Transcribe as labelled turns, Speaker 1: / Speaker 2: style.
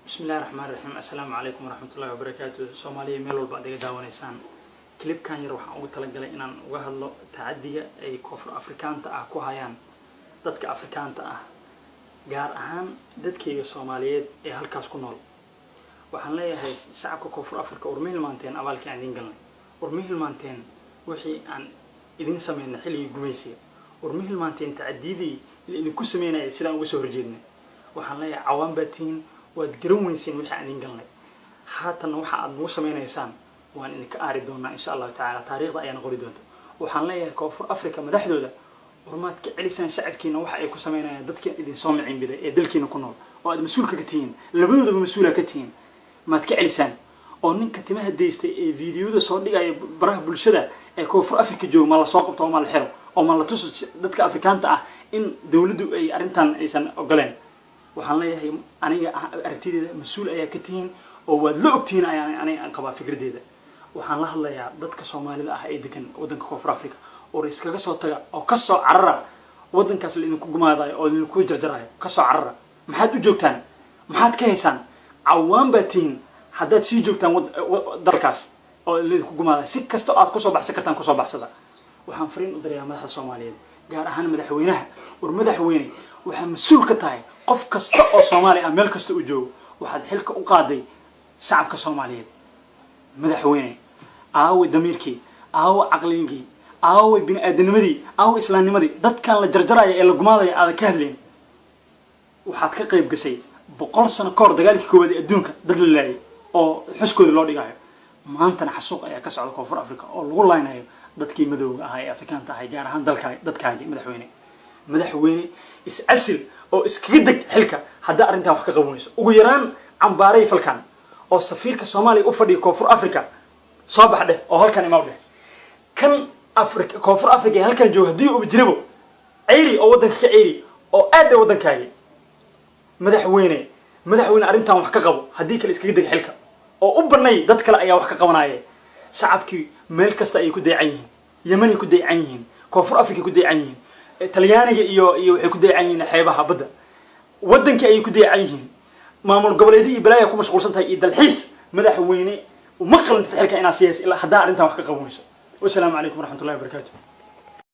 Speaker 1: بسم الله الرحمن الرحيم. السلام عليكم ورحمة الله وبركاته. سومالية ميلول بعد داونيسان كليب كان يروح أو تلقى إن وهلا تعدية أي كفر أفريقيان تأكو هايان ضدك أفريقيان جار أهم ضدك سومالية هالكاس كنول وحن ليه هاي شعب كفر أفريقيا ورميه المانتين أول كان ينقلن ورميه المانتين وحي عن إذن سمينا حلي جميسية ورميه المانتين تعديدي اللي كل سمينا يصير وسهر جدنا وحن ليه عوام باتين وتقرون سين وحي عن ينقلن حتى نوحى عن موسمين إنسان وأن إنك أردونا إن شاء الله تعالى تاريخ أيان قريدون وحن ليه كفر أفريقيا مدحدوده ورمات كعليسان شعب كينا وحى أيكو سمينا ضدك إذن سامعين بده دلكينا كنول وهذا مسؤول كتين لبده بمسؤول كتين ما تكعليسان أو نك تمه ديست فيديو ده صار لقى براه بالشدة كفر أفريقيا جو ما لا ساقط أو ما لا حرو أو ما لا تصل ضدك أفريقيان تاع إن دولته أي أرنتان إنسان أقلين waxaan leeyahay aniga aragtideeda mas'uul ayaa ka tihiin oo waad la ogtiin ayaan qaba fikradeeda waxaan la hadlayaa dadka Soomaalida ah ee degan wadanka Koonfur Afrika oo iskaga soo taga oo ka soo carara wadankaas la idinku gumaadayo oo idinku jarjarayo ka soo carara maxaad u joogtaan maxaad ka haysaan cawaan baatiin haddaad sii joogtaan dalkaas oo la idinku gumaadayo si kasta aad ku soo baxsan kartaan ku soo baxsada waxaan fariin u dirayaa madaxda Soomaaliyeed gaar ahaan madaxweynaha madaxweyne waxaa mas'uul ka tahay qof kasta oo Soomaali ah meel kasta uu joogo waxaad xilka u qaaday shacabka Soomaaliyeed madaxweyne aaw damiirkii aaw aqliinkii aaw bini'aadamnimadii aaw islaamnimadii dadkan la jarjaraya ee la gumaadaya aad ka hadleen waxaad ka qayb gashay 100 sano ka hor dagaalkii koowaad ee adduunka dad la laayay oo xuskooda loo dhigayo maantana xasuuq ayaa ka socda Koonfur Afrika oo lagu laaynayo dadkii madowga ah ee Afrikaanta ah gaar ahaan dadkaaga madaxweyne is-asil oo iskaga deg xilka hadda arintan wax ka qabanayso ugu yaraan cambaaray falkan oo safiirka Soomaaliya u fadhiyo Koonfur Afrika soo baxday oo halkan imaw dheh kan Afrika Koonfur Afrika halkan jooga hadii uu jirabo ciiri oo wadanka ka ciiri oo aad wadankaaga madaxweyne arintan wax ka qabo hadii kale iskaga deg xilka oo u banay dad kale ayaa wax ka qabanaya shacabkii meel kasta ay ku deecan yihiin Yemeni ku deecan yihiin Koonfur Afrika ku deecan yihiin talyaaniga iyo waxay ku deecan yihiin xeebaha badda wadanka ay ku deecan yihiin maamul goboleedii balaya ku mashquulsan tahay dalxiis madaxweyne uma qalin xilka inaad siyaas ilaa hadaa arintan wax ka qabanayso wassalaamu calaykum waraxmatullaahi wabarakaatuh